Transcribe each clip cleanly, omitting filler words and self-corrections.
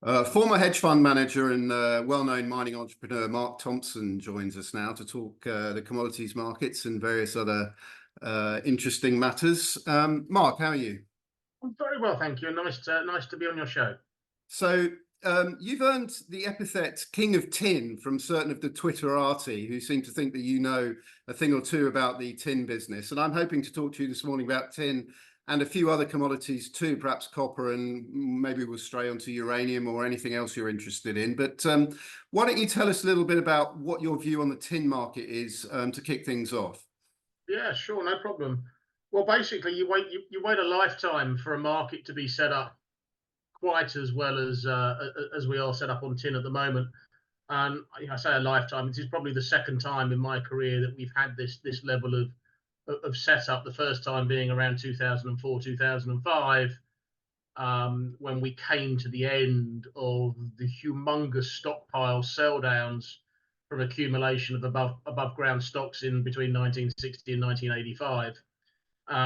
Former hedge fund manager and well-known mining entrepreneur Mark Thompson joins us now to talk the commodities markets and various other interesting matters. Mark, how are you? I'm very well, thank you, and nice to be on your show. So you've earned the epithet King of Tin from certain of the Twitterati who seem to think that you know a thing or two about the tin business. And I'm hoping to talk to you this morning about tin and a few other commodities too, perhaps copper, and maybe we'll stray onto uranium or anything else you're interested in. But why don't you tell us a little bit about what your view on the tin market is to kick things off? Yeah, sure, no problem. Well, basically, you wait a lifetime for a market to be set up quite as well as we are set up on tin at the moment. And I say a lifetime. This is probably the second time in my career that we've had this level of setup. The first time being around 2004, 2005, when we came to the end of the humongous stockpile sell downs from accumulation of above ground stocks in between 1960 and 1985.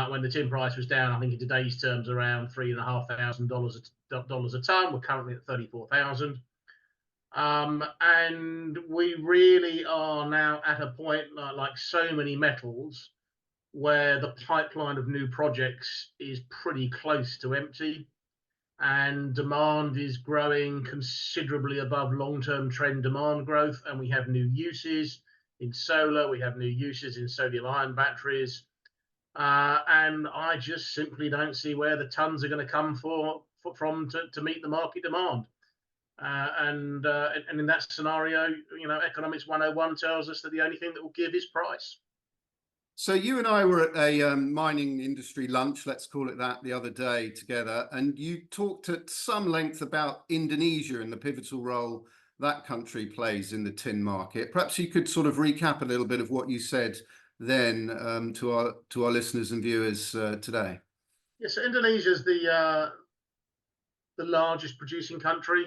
When the tin price was down, I think in today's terms, around $3,500 a ton. We're currently at 34,000. And we really are now at a point, like so many metals, where the pipeline of new projects is pretty close to empty, and demand is growing considerably above long-term trend demand growth. And we have new uses in solar, we have new uses in sodium-ion batteries, and I just simply don't see where the tons are going to come from to meet the market demand. And in that scenario, Economics 101 tells us that the only thing that will give is price. So you and I were at a mining industry lunch, let's call it that, the other day together, and you talked at some length about Indonesia and the pivotal role that country plays in the tin market. Perhaps you could sort of recap a little bit of what you said then to our listeners and viewers today. Yes, so Indonesia is the largest producing country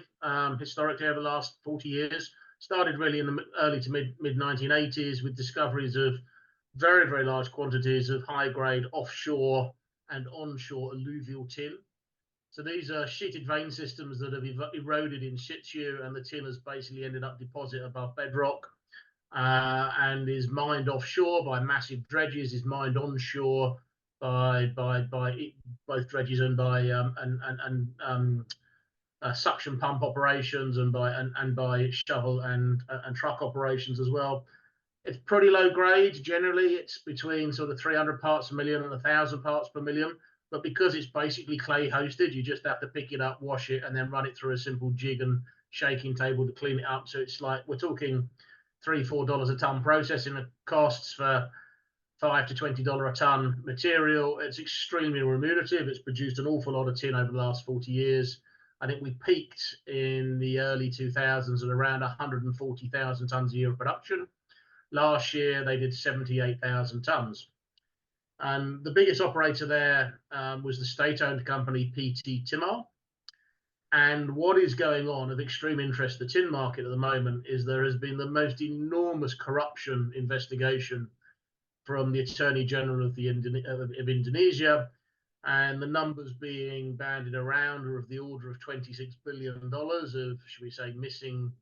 historically over the last 40 years. Started really in the early to mid 1980s with discoveries of very, very large quantities of high-grade offshore and onshore alluvial tin. So these are sheeted vein systems that have eroded in situ, and the tin has basically ended up deposit above bedrock, and is mined offshore by massive dredges, is mined onshore by both dredges and by suction pump operations and by shovel and truck operations as well. It's pretty low grade. Generally, it's between sort of 300 parts per million and 1,000 parts per million. But because it's basically clay hosted, you just have to pick it up, wash it, and then run it through a simple jig and shaking table to clean it up. So it's like we're talking $3-4 a ton processing costs for $5 to $20 a ton material. It's extremely remunerative. It's produced an awful lot of tin over the last 40 years. I think we peaked in the early 2000s at around 140,000 tons a year of production. Last year, they did 78,000 tons. And the biggest operator there was the state-owned company PT Timah. And what is going on of extreme interest in the tin market at the moment is there has been the most enormous corruption investigation from the Attorney General of Indonesia, and the numbers being bandied around are of the order of $26 billion of, should we say, missing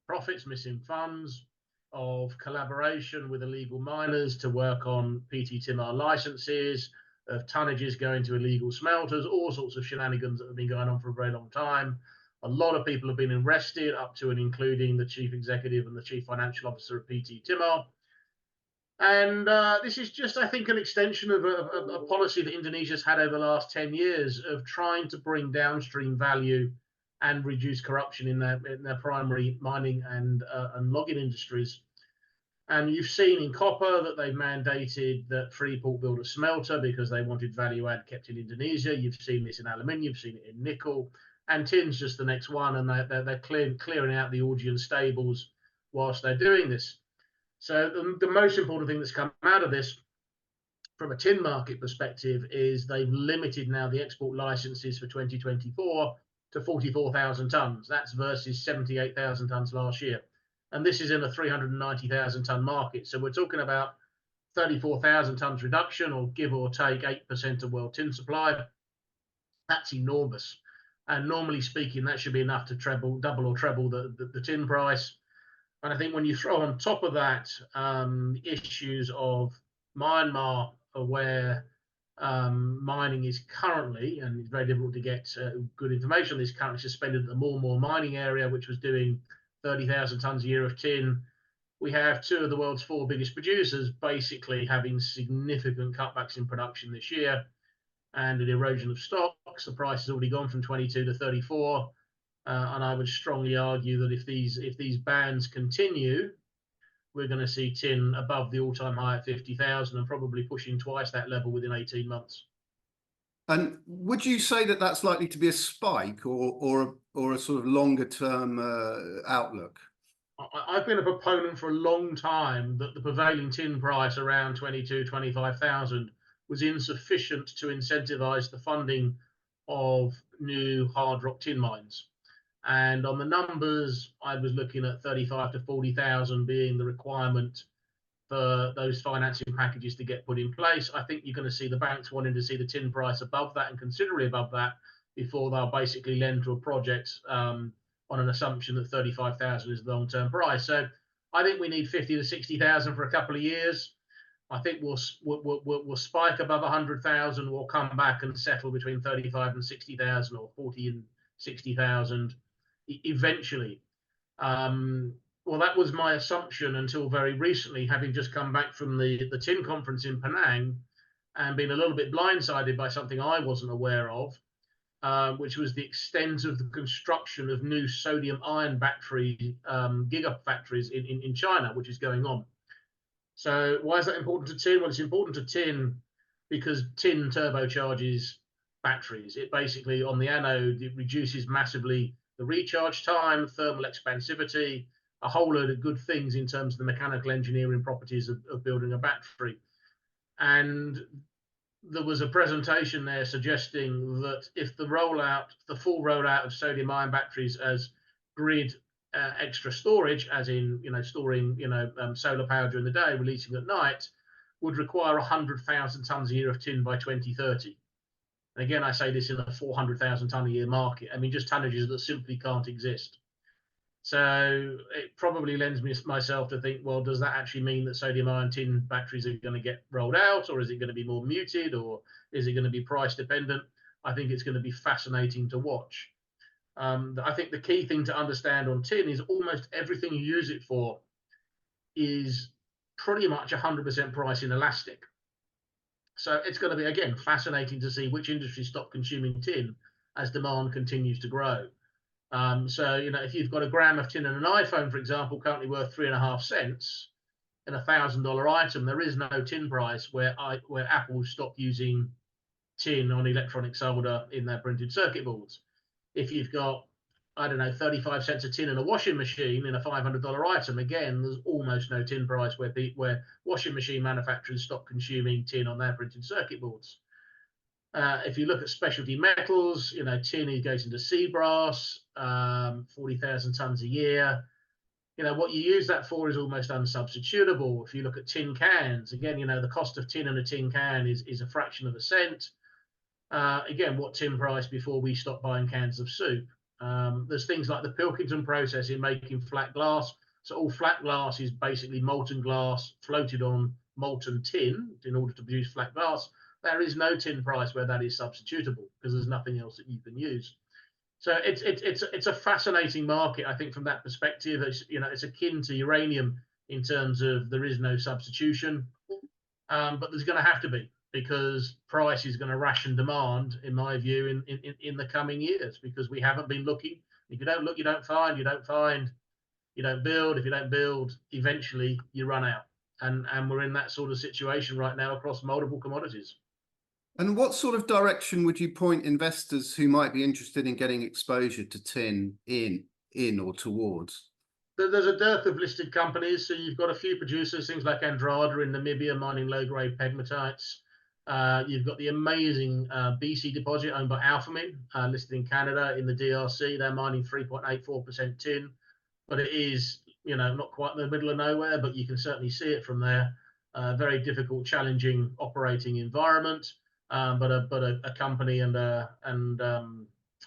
profits, missing funds, of collaboration with illegal miners to work on PT Timah licenses, of tonnages going to illegal smelters, all sorts of shenanigans that have been going on for a very long time. A lot of people have been arrested, up to and including the chief executive and the chief financial officer of PT Timah. And this is just, I think, an extension of a policy that Indonesia's had over the last 10 years of trying to bring downstream value and reduce corruption in their primary mining and logging industries. And you've seen in copper that they've mandated that Freeport build a smelter because they wanted value add kept in Indonesia. You've seen this in aluminium, you've seen it in nickel, and tin's just the next one. And they're clearing out the Augean stables whilst they're doing this. So the most important thing that's come out of this from a tin market perspective is they've limited now the export licenses for 2024 to 44,000 tons. That's versus 78,000 tons last year. And this is in a 390,000 ton market. So we're talking about 34,000 tons reduction, or give or take 8% of world tin supply. That's enormous. And normally speaking, that should be enough to double or treble the tin price. And I think when you throw on top of that issues of Myanmar, where mining is currently, and it's very difficult to get good information, is currently suspended at the More mining area, which was doing 30,000 tons a year of tin. We have two of the world's four biggest producers basically having significant cutbacks in production this year, and an erosion of stocks. The price has already gone from 22 to 34. And I would strongly argue that if these bans continue, we're going to see tin above the all-time high at 50,000 and probably pushing twice that level within 18 months. And would you say that that's likely to be a spike or a sort of longer term outlook? I've been a proponent for a long time that the prevailing tin price around 22, 25,000 was insufficient to incentivize the funding of new hard rock tin mines. And on the numbers, I was looking at 35 to 40,000 being the requirement for those financing packages to get put in place. I think you're going to see the banks wanting to see the tin price above that and considerably above that before they'll basically lend to a project on an assumption that 35,000 is the long-term price. So I think we need 50 to 60,000 for a couple of years. I think we'll spike above 100,000. We'll come back and settle between 35 and 60,000 or 40 and 60,000 eventually. Well, that was my assumption until very recently, having just come back from the tin conference in Penang and been a little bit blindsided by something I wasn't aware of, which was the extent of the construction of new sodium-ion battery gigafactories in China, which is going on. So why is that important to tin? Well, it's important to tin because tin turbocharges batteries. It basically, on the anode, it reduces massively the recharge time, thermal expansivity, a whole load of good things in terms of the mechanical engineering properties of building a battery. And there was a presentation there suggesting that if the full rollout of sodium-ion batteries as grid extra storage, as in storing solar power during the day, releasing at night, would require 100,000 tons a year of tin by 2030. And again, I say this in a 400,000 ton a year market. I mean, just tonnages that simply can't exist. So it probably lends myself to think, well, does that actually mean that sodium-ion tin batteries are going to get rolled out, or is it going to be more muted, or is it going to be price dependent? I think it's going to be fascinating to watch. I think the key thing to understand on tin is almost everything you use it for is pretty much 100% price inelastic. So it's going to be, again, fascinating to see which industries stop consuming tin as demand continues to grow. So, if you've got a gram of tin in an iPhone, for example, currently worth 3.5 cents in a $1,000 item, there is no tin price where Apple stopped using tin on electronic solder in their printed circuit boards. If you've got, 35 cents of tin in a washing machine in a $500 item, again, there's almost no tin price where washing machine manufacturers stop consuming tin on their printed circuit boards. If you look at specialty metals, tin goes into sea brass, 40,000 tons a year. What you use that for is almost unsubstitutable. If you look at tin cans, again, the cost of tin in a tin can is a fraction of a cent. Again, what tin price before we stop buying cans of soup? There's things like the Pilkington process in making flat glass. So all flat glass is basically molten glass floated on molten tin in order to produce flat glass. There is no tin price where that is substitutable because there's nothing else that you can use. So it's a fascinating market, I think, from that perspective. It's akin to uranium in terms of there is no substitution, but there's going to have to be, because price is going to ration demand, in my view, in the coming years, because we haven't been looking. If you don't look, you don't find. You don't find, you don't build. If you don't build, eventually you run out. And we're in that sort of situation right now across multiple commodities. And what sort of direction would you point investors who might be interested in getting exposure to tin in or towards? There's a dearth of listed companies. So you've got a few producers, things like Andrada in Namibia mining low-grade pegmatites. You've got the amazing BC deposit owned by Alphamin, listed in Canada in the DRC. They're mining 3.84% tin, but it is, not quite in the middle of nowhere, but you can certainly see it from there. Very difficult, challenging operating environment. But a company and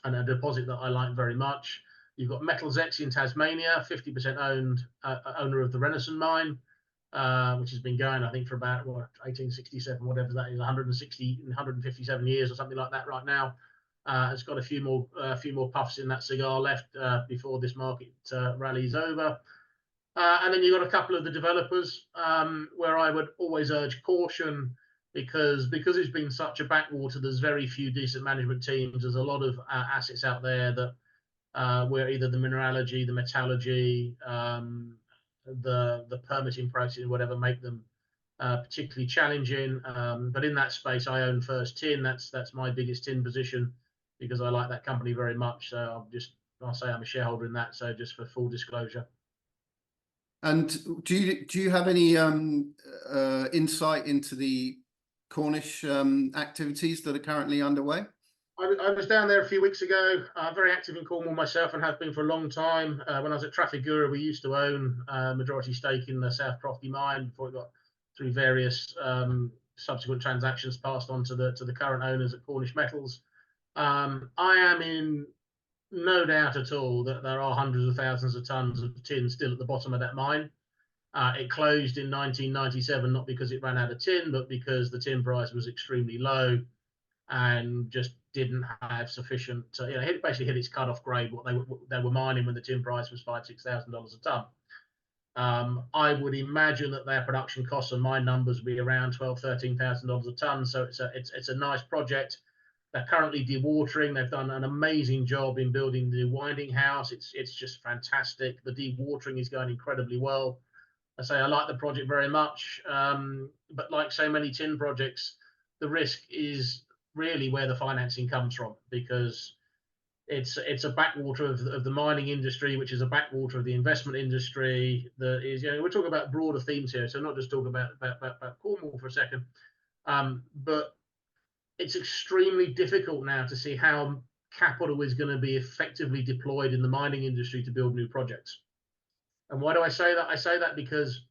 and a deposit that I like very much. You've got Metals X in Tasmania, 50% owned owner of the Renison mine, which has been going, I think, for about 1867, whatever that is, 157 years or something like that right now. It's got a few more puffs in that cigar left before this market rally is over. And then you've got a couple of the developers where I would always urge caution, because it's been such a backwater. There's very few decent management teams. There's a lot of assets out there that where either the mineralogy, the metallurgy, the permitting process, whatever, make them particularly challenging. But in that space, I own First Tin. That's my biggest tin position, because I like that company very much. So I'll say I'm a shareholder in that. So just for full disclosure. And do you have any insight into the Cornish activities that are currently underway? I was down there a few weeks ago, very active in Cornwall myself, and have been for a long time. When I was at Trafigura, we used to own a majority stake in the South Crofty mine before it got through various subsequent transactions passed on to the current owners at Cornish Metals. I am in no doubt at all that there are hundreds of thousands of tons of tin still at the bottom of that mine. It closed in 1997, not because it ran out of tin, but because the tin price was extremely low and just didn't have sufficient, it basically hit its cut-off grade, what they were mining when the tin price was $5,000–6,000 a ton. I would imagine that their production costs and mine numbers will be around $12,000–13,000 a ton. So it's a nice project. They're currently dewatering. They've done an amazing job in building the winding house. It's just fantastic. The dewatering is going incredibly well. I say I like the project very much, but like so many tin projects, the risk is really where the financing comes from, because it's a backwater of the mining industry, which is a backwater of the investment industry. That is, we're talking about broader themes here, so not just talking about Cornwall for a second, but it's extremely difficult now to see how capital is going to be effectively deployed in the mining industry to build new projects. And why do I say that? I say that because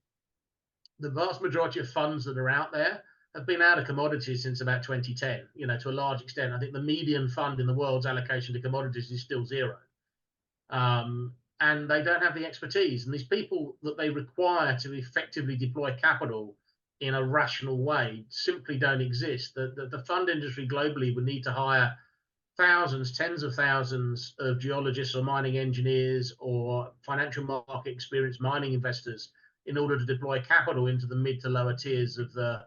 the vast majority of funds that are out there have been out of commodities since about 2010, to a large extent. I think the median fund in the world's allocation to commodities is still zero. And they don't have the expertise. And these people that they require to effectively deploy capital in a rational way simply don't exist. The fund industry globally would need to hire thousands, tens of thousands of geologists or mining engineers or financial market experienced mining investors in order to deploy capital into the mid to lower tiers of the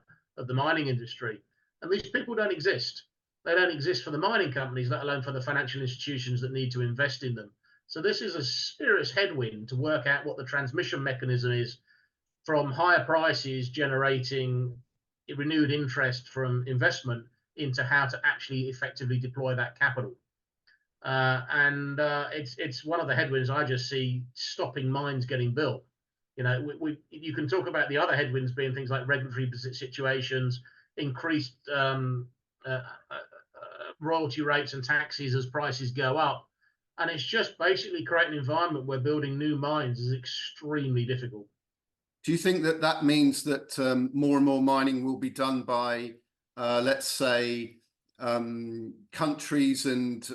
mining industry. And these people don't exist. They don't exist for the mining companies, let alone for the financial institutions that need to invest in them. So this is a serious headwind to work out what the transmission mechanism is from higher prices generating renewed interest from investment into how to actually effectively deploy that capital. It's one of the headwinds I just see stopping mines getting built. You can talk about the other headwinds being things like regulatory situations, increased royalty rates and taxes as prices go up. And it's just basically creating an environment where building new mines is extremely difficult. Do you think that means that more and more mining will be done by, let's say, countries and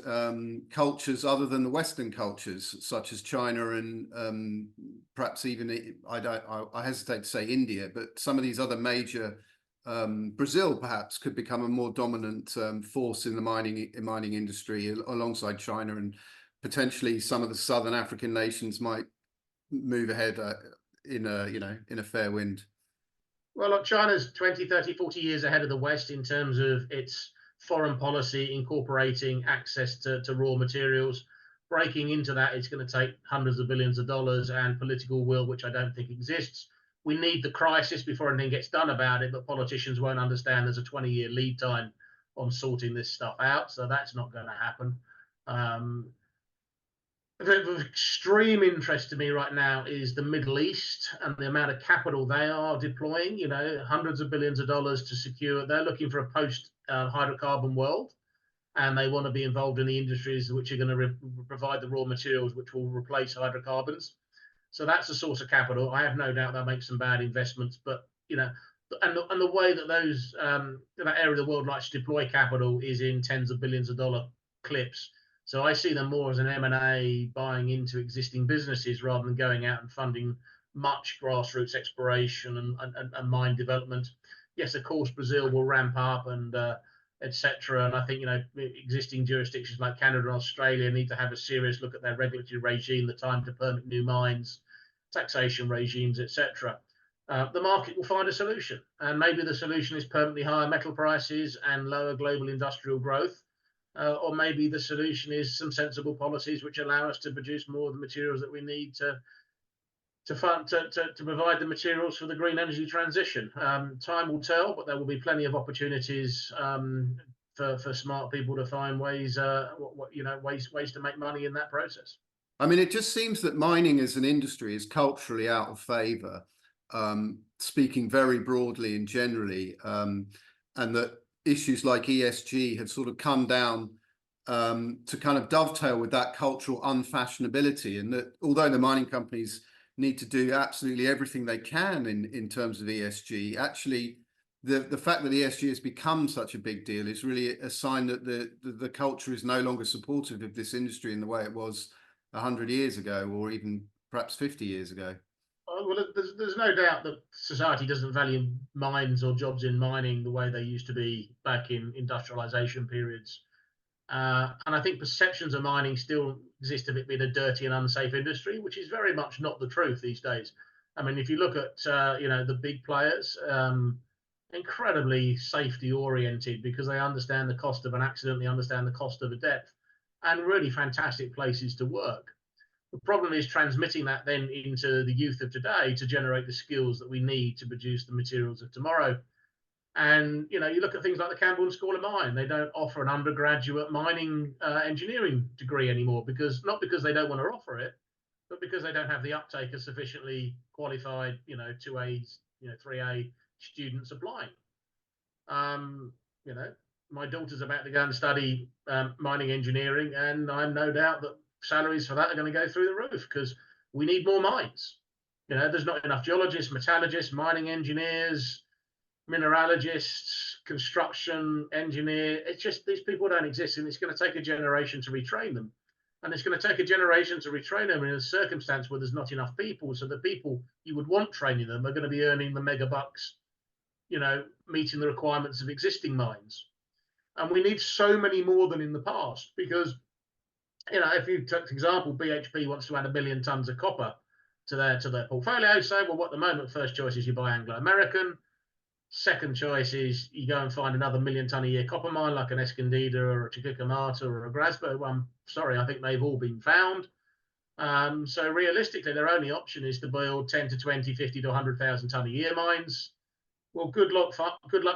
cultures other than the Western cultures, such as China and perhaps even, I hesitate to say India, but some of these other major, Brazil perhaps could become a more dominant force in the mining industry alongside China, and potentially some of the Southern African nations might move ahead in a fair wind? Well, look, China's 20, 30, 40 years ahead of the West in terms of its foreign policy, incorporating access to raw materials. Breaking into that, it's going to take hundreds of billions of dollars and political will, which I don't think exists. We need the crisis before anything gets done about it, but politicians won't understand there's a 20-year lead time on sorting this stuff out, so that's not going to happen. Of extreme interest to me right now is the Middle East and the amount of capital they are deploying, hundreds of billions of dollars to secure. They're looking for a post-hydrocarbon world, and they want to be involved in the industries which are going to provide the raw materials which will replace hydrocarbons. So that's a source of capital. I have no doubt they'll make some bad investments, but, and the way that that area of the world likes to deploy capital is in tens of billions of dollar clips. So I see them more as an M&A buying into existing businesses rather than going out and funding much grassroots exploration and mine development. Yes, of course, Brazil will ramp up and etc. And I think existing jurisdictions like Canada and Australia need to have a serious look at their regulatory regime, the time to permit new mines, taxation regimes, etc. The market will find a solution, and maybe the solution is permanently higher metal prices and lower global industrial growth, or maybe the solution is some sensible policies which allow us to produce more of the materials that we need to provide the materials for the green energy transition. Time will tell, but there will be plenty of opportunities for smart people to find ways ways to make money in that process. I mean, it just seems that mining as an industry is culturally out of favor, speaking very broadly and generally, and that issues like ESG have sort of come down to kind of dovetail with that cultural unfashionability, and that although the mining companies need to do absolutely everything they can in terms of ESG, actually the fact that ESG has become such a big deal is really a sign that the culture is no longer supportive of this industry in the way it was 100 years ago, or even perhaps 50 years ago. Well, there's no doubt that society doesn't value mines or jobs in mining the way they used to be back in industrialization periods. And I think perceptions of mining still exist of it being a dirty and unsafe industry, which is very much not the truth these days. I mean, if you look at the big players, incredibly safety oriented because they understand the cost of an accident, they understand the cost of a death, and really fantastic places to work. The problem is transmitting that then into the youth of today to generate the skills that we need to produce the materials of tomorrow. And you look at things like the Campbell School of Mine, they don't offer an undergraduate mining engineering degree anymore, not because they don't want to offer it, but because they don't have the uptake of sufficiently qualified 2A 3A students applying. My daughter's about to go and study mining engineering, and I'm no doubt that salaries for that are going to go through the roof because we need more mines. There's not enough geologists, metallurgists, mining engineers, mineralogists, construction engineer. It's just these people don't exist, and it's going to take a generation to retrain them. And it's going to take a generation to retrain them in a circumstance where there's not enough people. So the people you would want training them are going to be earning the mega bucks, meeting the requirements of existing mines. And we need so many more than in the past because, if you take, for example, BHP wants to add 1 million tons of copper to their portfolio. So, well, at the moment, first choice is you buy Anglo-American. Second choice is you go and find another 1 million ton a year copper mine like an Escondida or a Chuquicamata or a Grasberg. I'm sorry, I think they've all been found. So realistically, their only option is to build 10 to 20, 50 to 100,000 ton a year mines. Well, good luck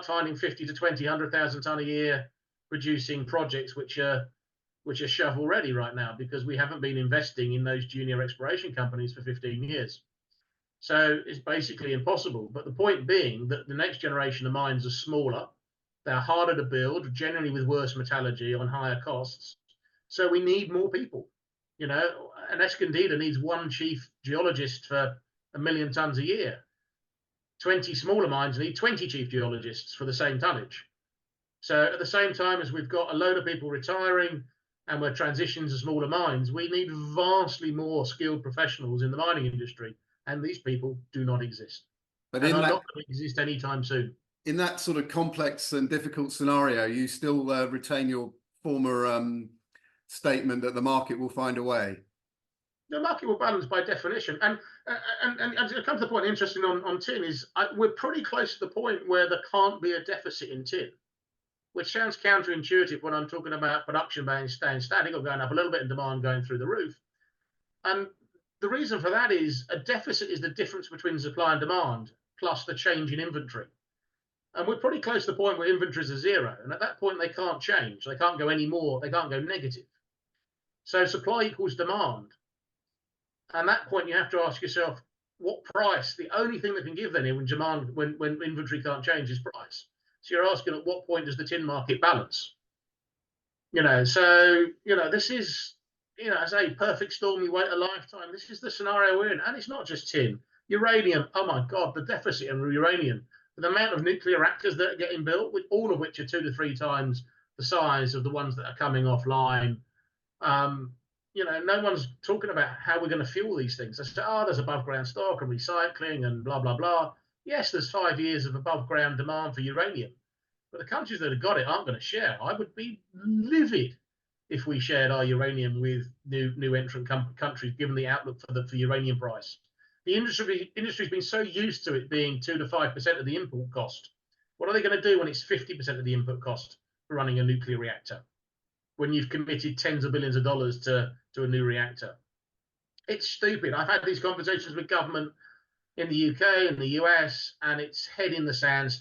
finding 50 to 20, 100,000 ton a year producing projects which are shovel ready right now, because we haven't been investing in those junior exploration companies for 15 years. So it's basically impossible. But the point being that the next generation of mines are smaller, they're harder to build, generally with worse metallurgy on higher costs. So we need more people. An Escondida needs one chief geologist for 1 million tons a year. 20 smaller mines need 20 chief geologists for the same tonnage. So at the same time as we've got a load of people retiring and we're transitioning to smaller mines, we need vastly more skilled professionals in the mining industry. And these people do not exist. But are not going to exist anytime soon. In that sort of complex and difficult scenario, you still retain your former statement that the market will find a way. The market will balance by definition. And to come to the point, interesting on tin is we're pretty close to the point where there can't be a deficit in tin, which sounds counterintuitive when I'm talking about production staying static or going up a little bit and demand going through the roof. And the reason for that is a deficit is the difference between supply and demand plus the change in inventory. And we're pretty close to the point where inventories are zero. And at that point, they can't change. They can't go any more. They can't go negative. So supply equals demand. And at that point, you have to ask yourself, what price? The only thing that can give then when demand, when inventory can't change is price. So you're asking at what point does the tin market balance? This is, as a perfect storm, you wait a lifetime. This is the scenario we're in. And it's not just tin. Uranium, oh my God, the deficit in uranium. The amount of nuclear reactors that are getting built, all of which are 2 to 3 times the size of the ones that are coming offline No one's talking about how we're going to fuel these things. They say, oh, there's above ground stock and recycling and blah, blah, blah. Yes, there's 5 years of above ground demand for uranium, but the countries that have got it aren't going to share. I would be livid if we shared our uranium with new entrant countries, given the outlook for uranium price. The industry's been so used to it being 2 to 5% of the input cost. What are they going to do when it's 50% of the input cost for running a nuclear reactor? When you've committed tens of billions of dollars to a new reactor. It's stupid. I've had these conversations with government in the UK and the US, and it's head in the sand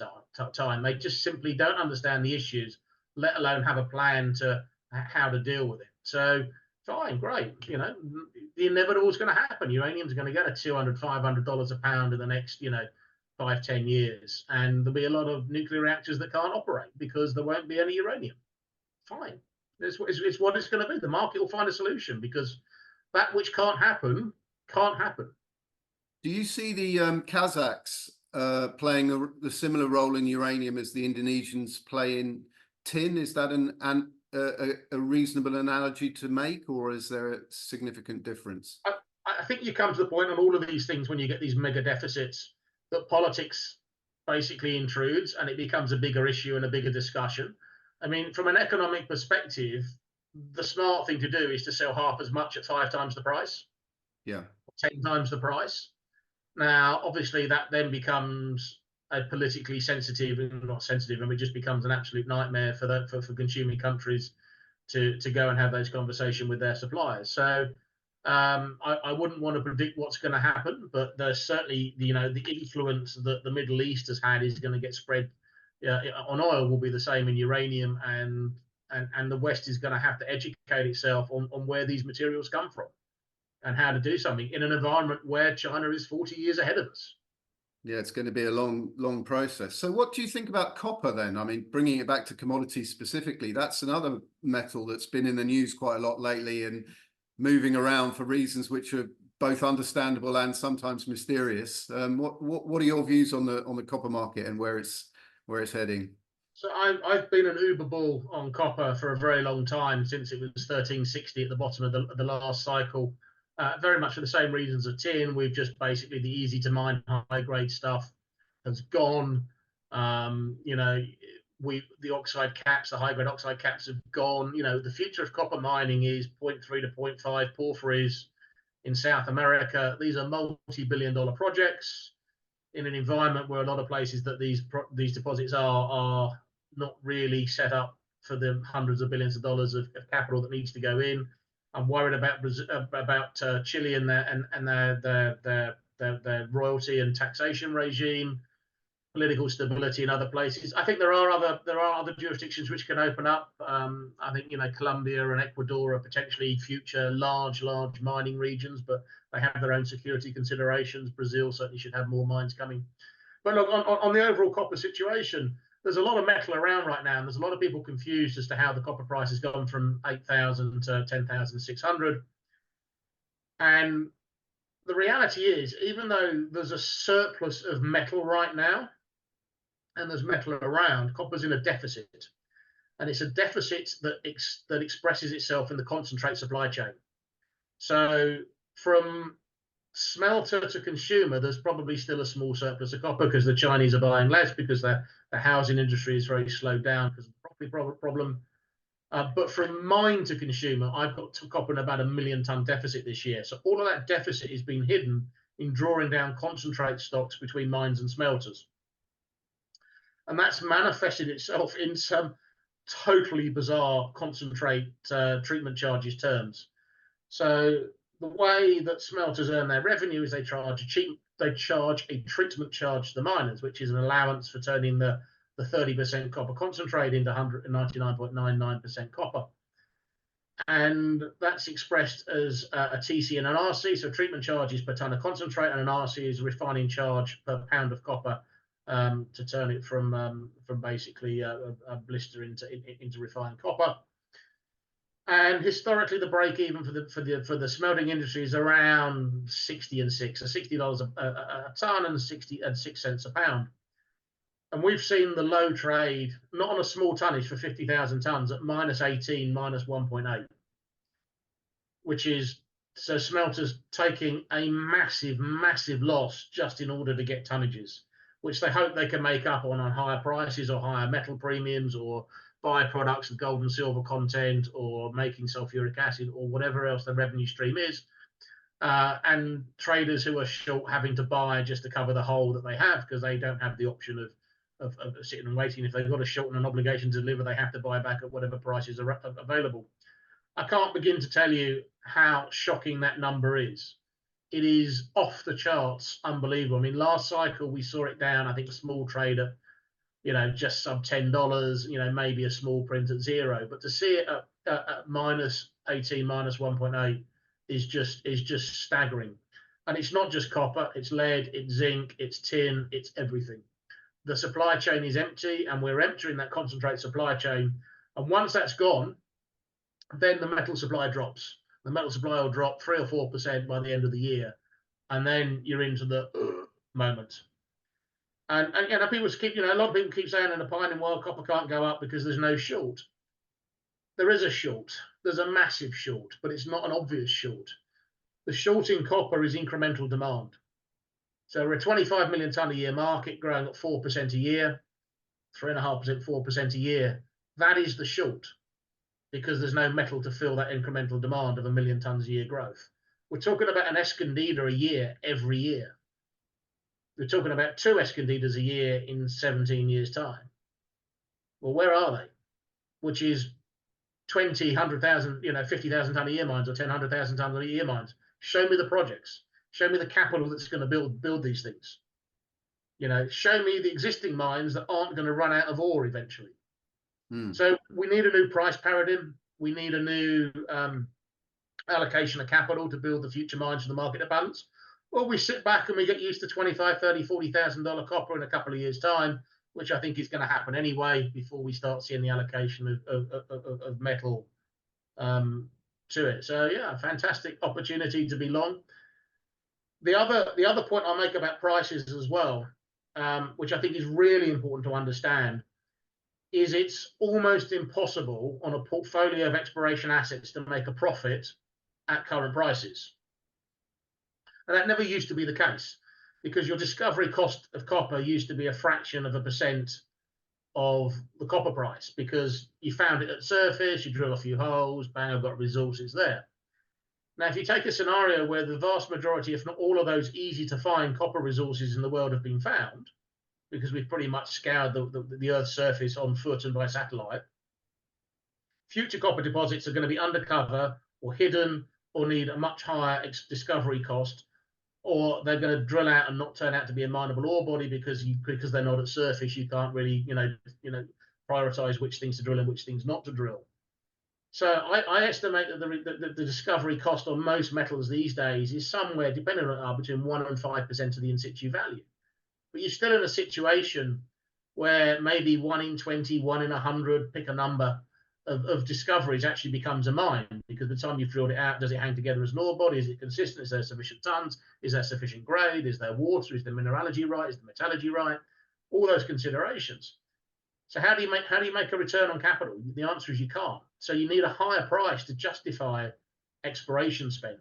time. They just simply don't understand the issues, let alone have a plan to how to deal with it. So fine, great. The inevitable is going to happen. Uranium's going to go to $200, $500 a pound in the next, 5-10 years, and there'll be a lot of nuclear reactors that can't operate because there won't be any uranium. Fine. It's what it's going to be. The market will find a solution, because that which can't happen can't happen. Do you see the Kazakhs playing a similar role in uranium as the Indonesians play in tin? Is that a reasonable analogy to make, or is there a significant difference? I think you come to the point on all of these things when you get these mega deficits that politics basically intrudes, and it becomes a bigger issue and a bigger discussion. I mean, from an economic perspective, the smart thing to do is to sell half as much at 5 times the price. Yeah. 10 times the price. Now, obviously, that then becomes a politically sensitive, and not sensitive, and it just becomes an absolute nightmare for consuming countries to go and have those conversations with their suppliers. So I wouldn't want to predict what's going to happen, but there's certainly, the influence that the Middle East has had is going to get spread on oil, will be the same in uranium, and the West is going to have to educate itself on where these materials come from and how to do something in an environment where China is 40 years ahead of us. Yeah, it's going to be a long process. So what do you think about copper then? I mean, bringing it back to commodities specifically, that's another metal that's been in the news quite a lot lately and moving around for reasons which are both understandable and sometimes mysterious. What are your views on the copper market and where it's heading? So I've been an uber bull on copper for a very long time, since it was 1360 at the bottom of the last cycle. Very much for the same reasons as tin. We've just basically, the easy to mine high grade stuff has gone. The oxide caps, the high grade oxide caps have gone. The future of copper mining is 0.3 to 0.5 porphyries in South America. These are multi-billion-dollar projects in an environment where a lot of places that these deposits are not really set up for the hundreds of billions of dollars of capital that needs to go in. I'm worried about Chile and their royalty and taxation regime, political stability in other places. I think there are other jurisdictions which can open up. I think Colombia and Ecuador are potentially future large mining regions, but they have their own security considerations. Brazil certainly should have more mines coming. But look, on the overall copper situation, there's a lot of metal around right now, and there's a lot of people confused as to how the copper price has gone from 8,000 to 10,600. And the reality is, even though there's a surplus of metal right now, and there's metal around, copper's in a deficit. And it's a deficit that expresses itself in the concentrate supply chain. So from smelter to consumer, there's probably still a small surplus of copper because the Chinese are buying less, because the housing industry is very slowed down because of the property problem. But from mine to consumer, I've got copper in about 1 million ton deficit this year. So all of that deficit is being hidden in drawing down concentrate stocks between mines and smelters. And that's manifested itself in some totally bizarre concentrate treatment charges terms. So the way that smelters earn their revenue is they charge a treatment charge to the miners, which is an allowance for turning the 30% copper concentrate into 199.99% copper. And that's expressed as a TC and an RC. So treatment charges per ton of concentrate, and an RC is a refining charge per pound of copper to turn it from basically a blister into refined copper. And historically, the break even for the smelting industry is around 60 and 6, so $60 a ton and 6 cents a pound. And we've seen the low trade, not on a small tonnage for 50,000 tons, at -18, -1.8. which is so smelters taking a massive, massive loss just in order to get tonnages, which they hope they can make up on higher prices or higher metal premiums or byproducts of gold and silver content or making sulfuric acid or whatever else the revenue stream is. And traders who are short having to buy just to cover the hole that they have because they don't have the option of sitting and waiting. If they've got a short and an obligation to deliver, they have to buy back at whatever prices are available. I can't begin to tell you how shocking that number is. It is off the charts, unbelievable. I mean, last cycle we saw it down, I think, a small trade at, just sub $10, maybe a small print at 0. But to see it at minus 18, minus 1.8 is just staggering. And it's not just copper, it's lead, it's zinc, it's tin, it's everything. The supply chain is empty, and we're entering that concentrate supply chain. And once that's gone, then the metal supply drops. The metal supply will drop 3 or 4% by the end of the year, and then you're into the moment. And people keep, a lot of people keep saying in the mining world, copper can't go up because there's no short. There is a short. There's a massive short, but it's not an obvious short. The short in copper is incremental demand. So we're a 25 million ton a year market growing at 4% a year, 3.5%, 4% a year. That is the short, because there's no metal to fill that incremental demand of 1 million tons a year growth. We're talking about an Escondida a year every year. We're talking about 2 Escondidas a year in 17 years' time. Well, where are they? Which is 20, 100,000, 50,000 ton a year mines or 10, 100,000 ton a year mines. Show me the projects. Show me the capital that's going to build these things. Show me the existing mines that aren't going to run out of ore eventually. So we need a new price paradigm. We need a new allocation of capital to build the future mines for the market to balance. Or we sit back and we get used to $25,000, $30,000, $40,000 copper in a couple of years' time, which I think is going to happen anyway before we start seeing the allocation of metal to it. So yeah, fantastic opportunity to be long. The other point I'll make about prices as well, which I think is really important to understand, is it's almost impossible on a portfolio of exploration assets to make a profit at current prices. And that never used to be the case, because your discovery cost of copper used to be a fraction of a percent of the copper price, because you found it at surface, you drill a few holes, bang, I've got resources there. Now, if you take a scenario where the vast majority, if not all of those easy to find copper resources in the world have been found, because we've pretty much scoured the Earth's surface on foot and by satellite, future copper deposits are going to be undercover or hidden or need a much higher discovery cost, or they're going to drill out and not turn out to be a mineable ore body because they're not at surface. You can't really prioritize which things to drill and which things not to drill. So I estimate that the discovery cost on most metals these days is somewhere, depending on between 1% and 5% of the in situ value. But you're still in a situation where maybe 1 in 20, 1 in 100, pick a number, of discoveries actually becomes a mine, because by the time you've drilled it out, does it hang together as an ore body? Is it consistent? Is there sufficient tons? Is there sufficient grade? Is there water? Is the mineralogy right? Is the metallurgy right? All those considerations. So how do you make a return on capital? The answer is you can't. So you need a higher price to justify exploration spend.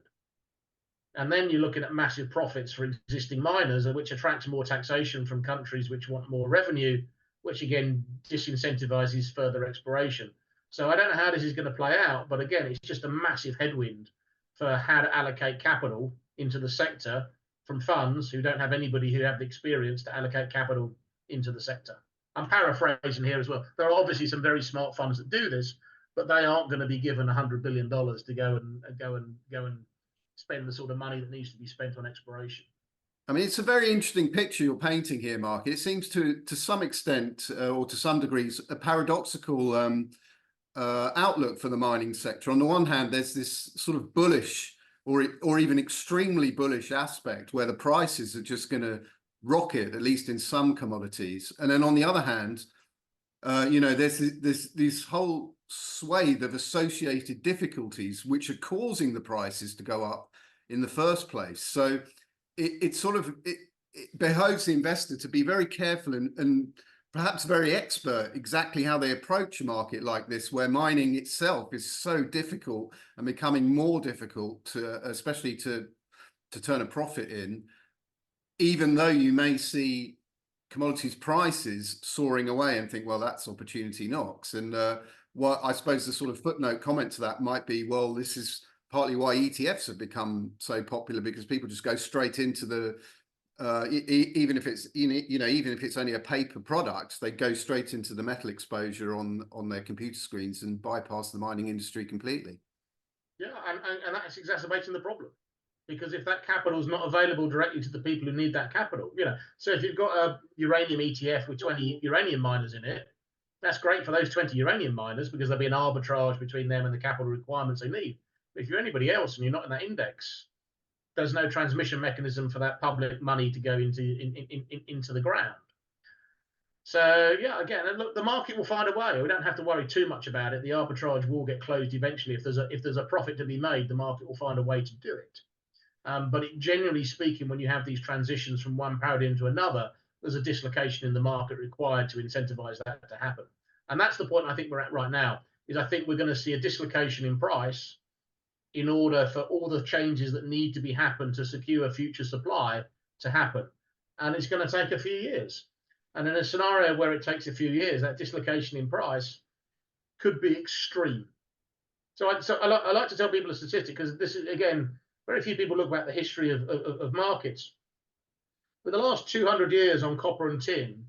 And then you're looking at massive profits for existing miners, which attracts more taxation from countries which want more revenue, which again disincentivizes further exploration. So I don't know how this is going to play out, but again, it's just a massive headwind for how to allocate capital into the sector from funds who don't have anybody who have the experience to allocate capital into the sector. I'm paraphrasing here as well. There are obviously some very smart funds that do this, but they aren't going to be given $100 billion to go and spend the sort of money that needs to be spent on exploration. I mean, it's a very interesting picture you're painting here, Mark. It seems to some extent, or to some degrees, a paradoxical outlook for the mining sector. On the one hand, there's this sort of bullish or even extremely bullish aspect where the prices are just going to rocket, at least in some commodities. And then on the other hand, there's this whole swathe of associated difficulties which are causing the prices to go up in the first place. So it behooves the investor to be very careful and perhaps very expert exactly how they approach a market like this, where mining itself is so difficult and becoming more difficult to, especially to turn a profit in, even though you may see commodities prices soaring away and think, well, that's opportunity knocks. And what I suppose the sort of footnote comment to that might be, well, this is partly why ETFs have become so popular, because people just go straight into the even if it's even if it's only a paper product, they go straight into the metal exposure on their computer screens and bypass the mining industry completely. Yeah, and that's exacerbating the problem, because if that capital is not available directly to the people who need that capital, so if you've got a uranium ETF with 20 uranium miners in it, that's great for those 20 uranium miners because there'll be an arbitrage between them and the capital requirements they need. But if you're anybody else and you're not in that index, there's no transmission mechanism for that public money to go into the ground. So yeah, again, and look, the market will find a way. We don't have to worry too much about it. The arbitrage will get closed eventually. If there's a profit to be made, the market will find a way to do it. But generally speaking, when you have these transitions from one paradigm to another, there's a dislocation in the market required to incentivize that to happen. And that's the point I think we're at right now, is I think we're going to see a dislocation in price in order for all the changes that need to be happened to secure future supply to happen. And it's going to take a few years. And in a scenario where it takes a few years, that dislocation in price could be extreme. So I like to tell people a statistic, because this is, again, very few people look at the history of markets. For the last 200 years on copper and tin,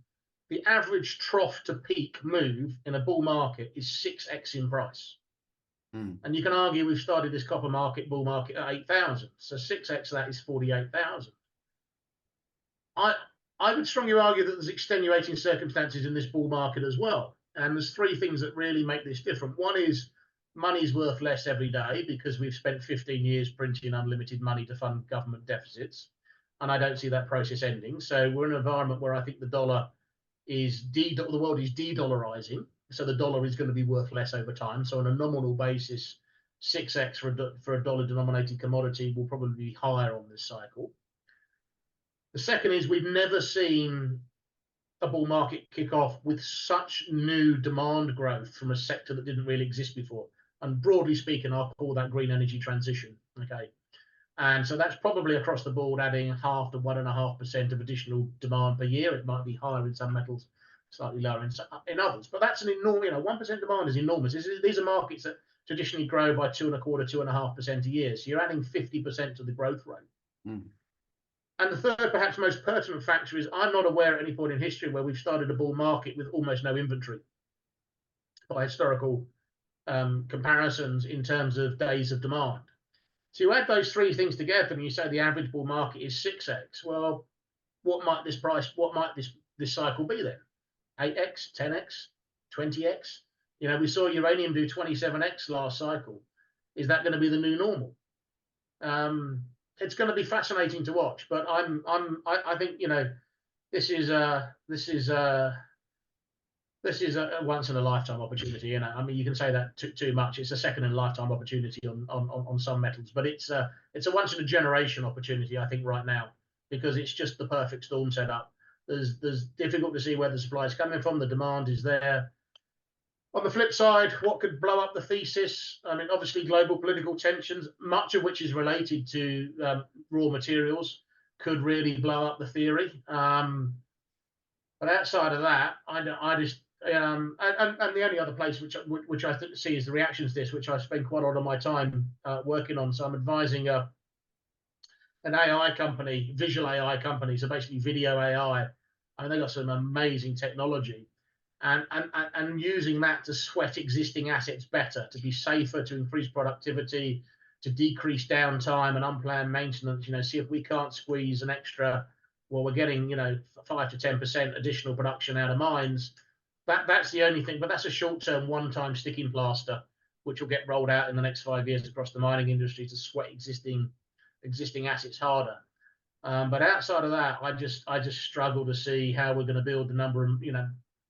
the average trough to peak move in a bull market is 6x in price. And you can argue we've started this copper market, bull market, at 8,000. So 6x of that is 48,000. I would strongly argue that there's extenuating circumstances in this bull market as well. And there's three things that really make this different. One is money's worth less every day because we've spent 15 years printing unlimited money to fund government deficits. And I don't see that process ending. So we're in an environment where I think the world is de-dollarizing. So the dollar is going to be worth less over time. So on a nominal basis, 6x for a dollar denominated commodity will probably be higher on this cycle. The second is we've never seen a bull market kick off with such new demand growth from a sector that didn't really exist before. And broadly speaking, I'll call that green energy transition. Okay. And so that's probably across the board adding 0.5 to 1.5% of additional demand per year. It might be higher in some metals, slightly lower in others. But that's an enormous, 1% demand is enormous. These are markets that traditionally grow by 2.25%, 2.5% a year. So you're adding 50% to the growth rate. And the third, perhaps most pertinent factor is I'm not aware at any point in history where we've started a bull market with almost no inventory by historical comparisons in terms of days of demand. So you add those three things together and you say the average bull market is 6x. Well, what might this cycle be then? 8x, 10x, 20x? We saw uranium do 27x last cycle. Is that going to be the new normal? It's going to be fascinating to watch, but I think this is a once in a lifetime opportunity. I mean, you can say that too much. It's a second in a lifetime opportunity on some metals, but it's a once in a generation opportunity, I think, right now, because it's just the perfect storm setup. There's difficult to see where the supply is coming from. The demand is there. On the flip side, what could blow up the thesis? I mean, obviously, global political tensions, much of which is related to raw materials, could really blow up the theory. But outside of that, I just and the only other place which I see is the reactions to this, which I spend quite a lot of my time working on. So I'm advising an AI company, visual AI company, so basically video AI. I mean, they've got some amazing technology. And using that to sweat existing assets better, to be safer, to increase productivity, to decrease downtime and unplanned maintenance. See if we can't squeeze an extra. Well, we're getting 5 to 10% additional production out of mines. That's the only thing, but that's a short-term, one-time sticking plaster, which will get rolled out in the next 5 years across the mining industry to sweat existing assets harder. But outside of that, I just struggle to see how we're going to build the number of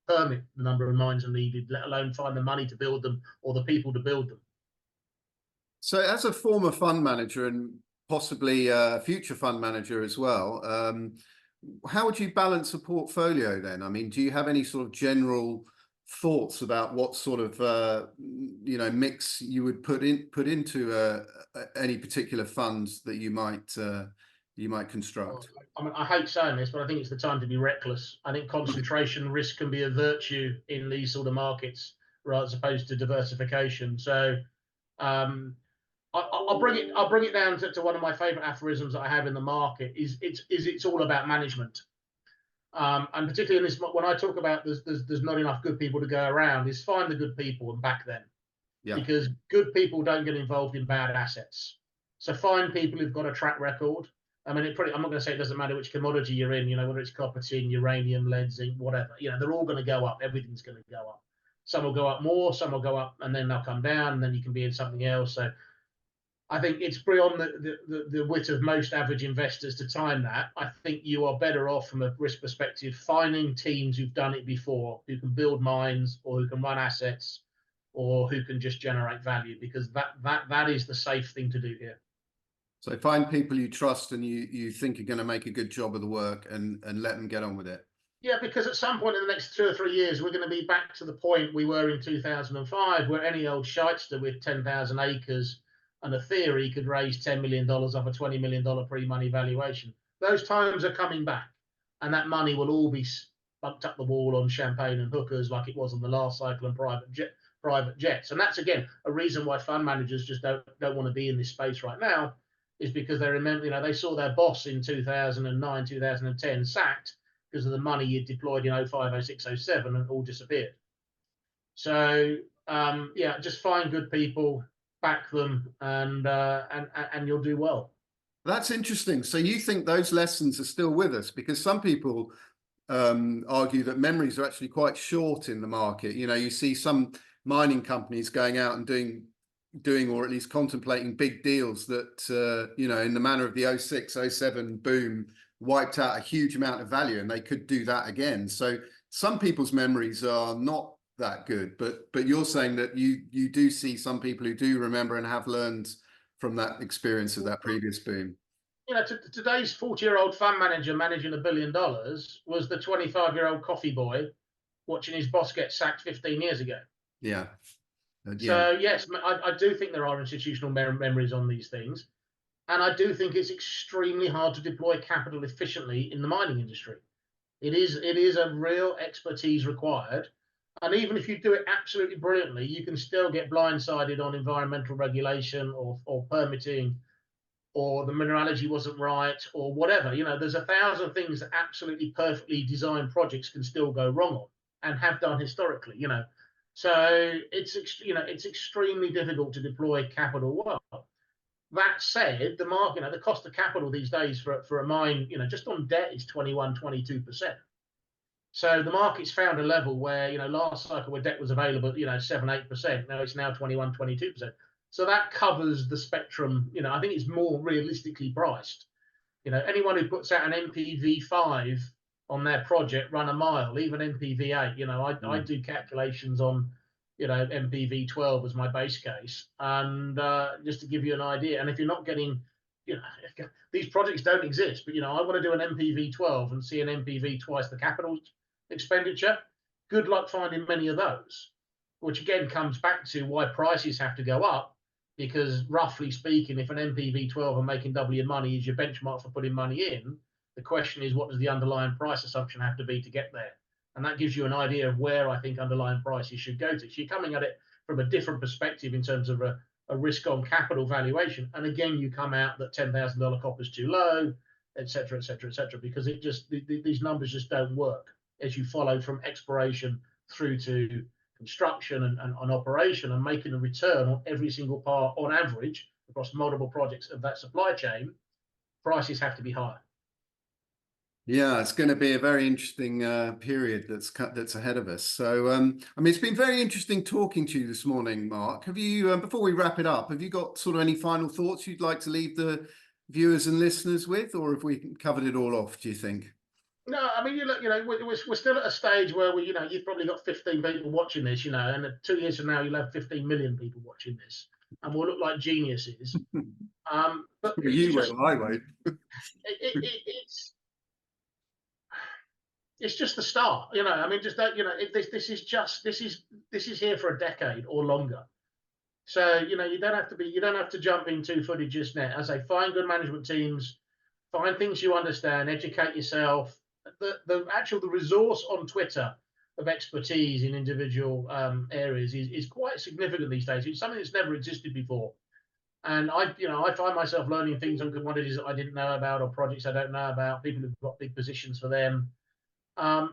permit the number of mines are needed, let alone find the money to build them or the people to build them. So as a former fund manager and possibly a future fund manager as well, how would you balance a portfolio then? I mean, do you have any sort of general thoughts about what sort of mix you would put into any particular funds that you might construct? I mean, I hate saying this, but I think it's the time to be reckless. I think concentration risk can be a virtue in these sort of markets, right, as opposed to diversification. So um, I'll bring it down to one of my favorite aphorisms that I have in the market is it's all about management. And particularly in this, when I talk about there's not enough good people to go around, is find the good people and back them, Yeah. because good people don't get involved in bad assets. So find people who've got a track record. I mean, I'm not going to say it doesn't matter which commodity you're in, whether it's copper, tin, uranium, lead, zinc, whatever. They're all going to go up. Everything's going to go up. Some will go up more, some will go up, and then they'll come down, and then you can be in something else. So I think it's beyond the wit of most average investors to time that. I think you are better off from a risk perspective finding teams who've done it before, who can build mines or who can run assets or who can just generate value, because that is the safe thing to do here. So find people you trust and you think are going to make a good job of the work and let them get on with it. Yeah, because at some point in the next 2 or 3 years, we're going to be back to the point we were in 2005, where any old shyster with 10,000 acres and a theory could raise $10 million off a $20 million pre-money valuation. Those times are coming back, and that money will all be bumped up the wall on champagne and hookers like it was on the last cycle and private jets. And that's, again, a reason why fund managers just don't want to be in this space right now, is because they remember, they saw their boss in 2009, 2010 sacked because of the money you deployed in 05, 06, 07 and all disappeared. So yeah, just find good people, back them, and you'll do well. That's interesting. So you think those lessons are still with us? Because some people argue that memories are actually quite short in the market. You see some mining companies going out and doing or at least contemplating big deals that in the manner of the 06, 07 boom wiped out a huge amount of value, and they could do that again. So some people's memories are not that good, but you're saying that you do see some people who do remember and have learned from that experience of that previous boom. Today's 40-year-old fund manager managing $1 billion was the 25-year-old coffee boy watching his boss get sacked 15 years ago. Yeah. So yes, I do think there are institutional memories on these things. And I do think it's extremely hard to deploy capital efficiently in the mining industry. It is a real expertise required. And even if you do it absolutely brilliantly, you can still get blindsided on environmental regulation or permitting, or the mineralogy wasn't right, or whatever. There's 1,000 things that absolutely perfectly designed projects can still go wrong on, and have done historically. So it's extremely difficult to deploy capital well. That said, the market, the cost of capital these days for a mine, just on debt is 21, 22%. So the market's found a level where, last cycle where debt was available, 7, 8%. Now it's now 21, 22%. So that covers the spectrum. I think it's more realistically priced. Anyone who puts out an NPV 5 on their project, run a mile, even NPV 8. I do calculations on NPV 12 as my base case, and just to give you an idea. And if you're not getting, these projects don't exist, but I want to do an NPV 12 and see an NPV twice the capital expenditure. Good luck finding many of those, which again comes back to why prices have to go up, because roughly speaking, if an NPV 12 and making double your money is your benchmark for putting money in, the question is, what does the underlying price assumption have to be to get there? And that gives you an idea of where I think underlying prices should go to. So you're coming at it from a different perspective in terms of a risk on capital valuation. And again, you come out that $10,000 copper is too low, et cetera, because these numbers just don't work as you follow from exploration through to construction and operation, and making a return on every single part on average across multiple projects of that supply chain. Prices have to be higher. Yeah, it's going to be a very interesting period that's ahead of us. So, I mean, it's been very interesting talking to you this morning, Mark. Have you, before we wrap it up, have you got sort of any final thoughts you'd like to leave the viewers and listeners with, or have we covered it all off, do you think? No, I mean, we're still at a stage where you've probably got 15 people watching this, and 2 years from now you'll have 15 million people watching this, and we'll look like geniuses. But you will, I won't. it's just the start. You know, I mean, just don't, you know, this is here for a decade or longer. So, you know, you don't have to jump in 2-footed just now. As I say, find good management teams, find things you understand, educate yourself. The resource on Twitter of expertise in individual areas is quite significant these days. It's something that's never existed before. And I find myself learning things on commodities that I didn't know about, or projects I don't know about, people who've got big positions for them.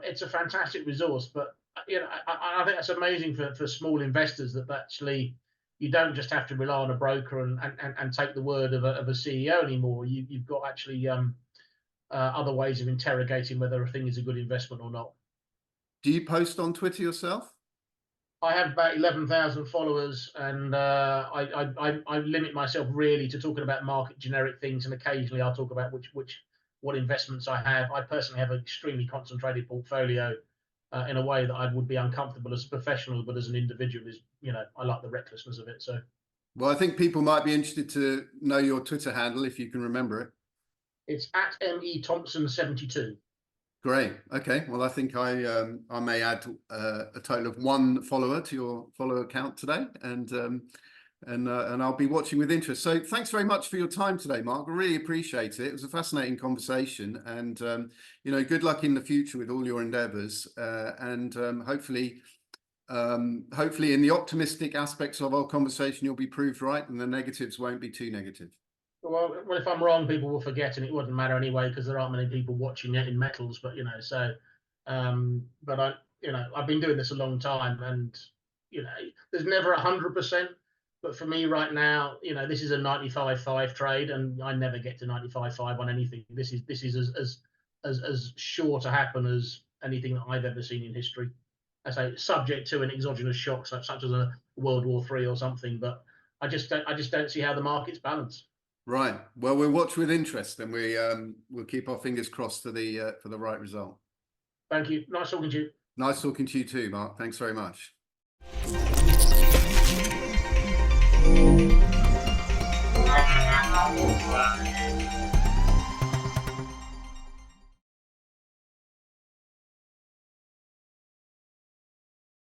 It's a fantastic resource, but you know, I think that's amazing for small investors, that actually you don't just have to rely on a broker and take the word of a CEO anymore. You've got actually other ways of interrogating whether a thing is a good investment or not. Do you post on Twitter yourself? I have about 11,000 followers, and I limit myself really to talking about market generic things, and occasionally I'll talk about what investments I have. I personally have an extremely concentrated portfolio in a way that I would be uncomfortable as a professional, but as an individual, is, you know, I like the recklessness of it. So, well, I think people might be interested to know your Twitter handle if you can remember it. it's at METhompson72. Great. Okay. Well, I think I may add a total of 1 follower to your follower account today, and I'll be watching with interest. So thanks very much for your time today, Mark. I really appreciate it. It was a fascinating conversation, and you know, good luck in the future with all your endeavours, and hopefully in the optimistic aspects of our conversation, you'll be proved right, and the negatives won't be too negative. Well, if I'm wrong, people will forget, and it wouldn't matter anyway, because there aren't many people watching it in metals. But you know, so, but I've been doing this a long time, and you know, there's never 100%. But for me right now, you know, this is a 95.5 trade, and I never get to 95.5 on anything. This is as sure to happen as anything that I've ever seen in history. I say subject to an exogenous shock such as a World War III or something, but I just don't see how the market's balanced. Right. Well, we'll watch with interest, and we'll keep our fingers crossed for the right result. Thank you. Nice talking to you. Nice talking to you too, Mark. Thanks very much. Wow.